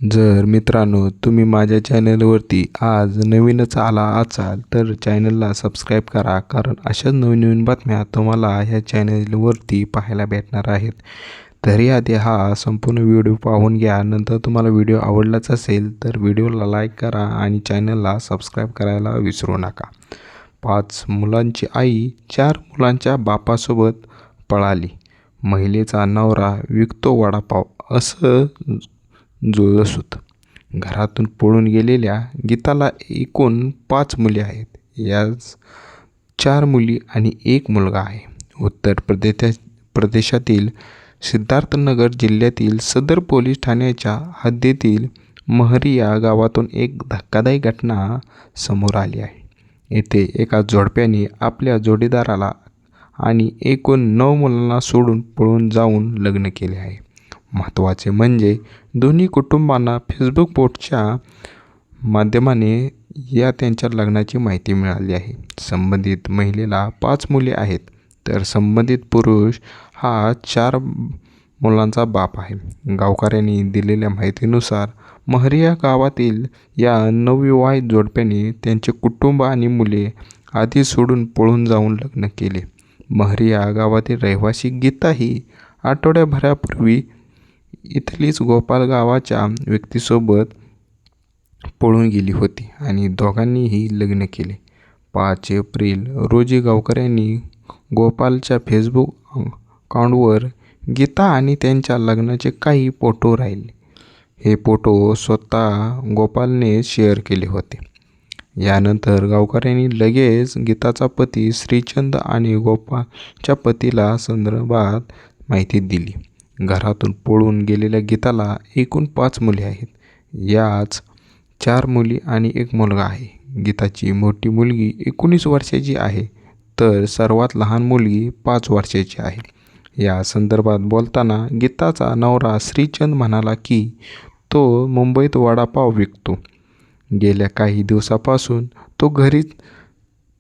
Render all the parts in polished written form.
जर मित्रांनो तुम्ही माझ्या चॅनलवरती आज नवीनच आला असाल तर चॅनलला सबस्क्राईब करा, कारण अशाच नवीन बातम्या तुम्हाला ह्या चॅनलवरती पाहायला भेटणार आहेत. तरी आधी हा संपूर्ण व्हिडिओ पाहून घ्या. नंतर तुम्हाला व्हिडिओ आवडलाच असेल तर व्हिडिओला लाईक करा आणि चॅनलला सबस्क्राईब करायला विसरू नका. 5 मुलांची आई 4 मुलांच्या बापासोबत पळाली. महिलेचा नवरा विकतो वडापाव असं जुळलं सूत. घरातून पळून गेलेल्या गीताला एकूण 5 मुले आहेत. याच 4 मुली आणि 1 मुलगा आहे. उत्तर प्रदेशातील सिद्धार्थनगर जिल्ह्यातील सदर पोलीस ठाण्याच्या हद्दीतील महरी या गावातून एक धक्कादायक घटना समोर आली आहे. येथे एका जोडप्याने आपल्या जोडीदाराला आणि एकूण 9 मुलांना सोडून पळून जाऊन लग्न केले आहे. महत्त्वाचे म्हणजे दोन्ही कुटुंबांना फेसबुक पोस्टच्या माध्यमाने या त्यांच्या लग्नाची माहिती मिळाली आहे. संबंधित महिलेला 5 मुले आहेत, तर संबंधित पुरुष हा 4 मुलांचा बाप आहे. गावकऱ्यांनी दिलेल्या माहितीनुसार महरिया गावातील या नवविवाहित जोडप्याने त्यांचे कुटुंब आणि मुले आधी सोडून पळून जाऊन लग्न केले. महरिया गावातील रहिवासी गीता ही आठवड्याभरापूर्वी इथलीच गोपाल गावाच्या व्यक्तीसोबत पळून गेली होती आणि दोघांनीही लग्न केले. 5 एप्रिल रोजी गावकऱ्यांनी गोपालच्या फेसबुक अकाउंटवर गीता आणि त्यांच्या लग्नाचे काही फोटो राहिले. हे फोटो स्वतः गोपालने शेअर केले होते. यानंतर गावकऱ्यांनी लगेच गीताचा पती श्रीचंद आणि गोपालच्या पतीला संदर्भात माहिती दिली. घरातून पळून गेलेल्या गीताला एकूण 5 मुले आहेत. याच 4 मुली आणि 1 मुलगा आहे. गीताची मोठी मुलगी 19 वर्षाची आहे, तर सर्वात लहान मुलगी 5 वर्षाची आहे. या संदर्भात बोलताना गीताचा नवरा श्रीचंद म्हणाला की तो मुंबईत वडापाव विकतो. गेल्या काही दिवसापासून तो घरीच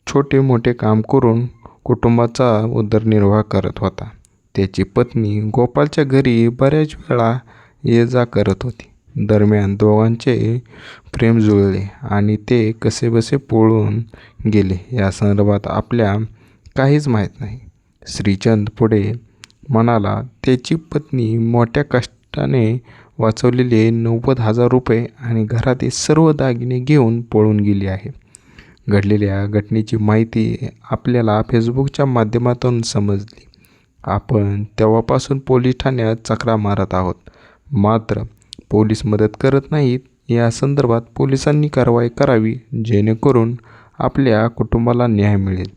छोटे मोठे काम करून कुटुंबाचा उदरनिर्वाह करत होता. त्याची पत्नी गोपालच्या घरी बऱ्याच वेळा ये-जा करत होती. दरम्यान दोघांचे प्रेम जुळले आणि ते कसेबसे पळून गेले या संदर्भात आपल्या काहीच माहीत नाही. श्रीचंद पुढे म्हणाला, त्याची पत्नी मोठ्या कष्टाने वाचवलेले 90,000 रुपये आणि घरातील सर्व दागिने घेऊन पळून गेली आहे. घडलेल्या घटनेची माहिती आपल्याला फेसबुकच्या माध्यमातून समजली. आपण तेव्हापासून पोलीस ठाण्यात चकरा मारत आहोत, मात्र पोलीस मदत करत नाहीत. या संदर्भात पोलिसांनी कारवाई करावी, जेणेकरून आपल्या कुटुंबाला न्याय मिळेल.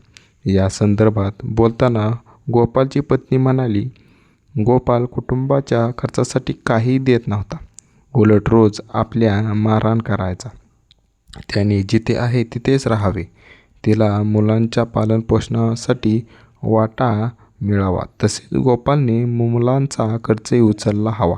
या संदर्भात बोलताना गोपालची पत्नी म्हणाली, गोपाल कुटुंबाच्या खर्चासाठी काही देत नव्हता. उलट रोज आपल्या मारहाण करायचा. त्याने जिथे आहे तिथेच राहावे. तिला मुलांच्या पालनपोषणासाठी वाटा मिळावा. तसेच गोपालने मुलांचा खर्चही उचलला हवा.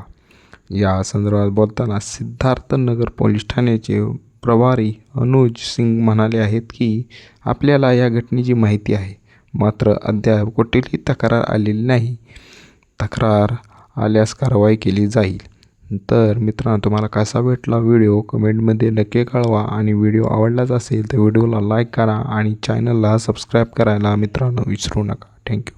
या संदर्भात बोलताना सिद्धार्थनगर पोलीस ठाण्याचे प्रभारी अनुज सिंग म्हणाले आहेत की आपल्याला या घटनेची माहिती आहे, मात्र अद्याप कुठलीही तक्रार आलेली नाही. तक्रार आल्यास कारवाई केली जाईल. तर मित्रांनो, तुम्हाला कसा भेटला व्हिडिओ कमेंटमध्ये नक्की कळवा आणि व्हिडिओ आवडलाच असेल तर व्हिडिओला लाईक करा आणि चॅनलला सबस्क्राईब करायला मित्रांनो विसरू नका. थँक्यू.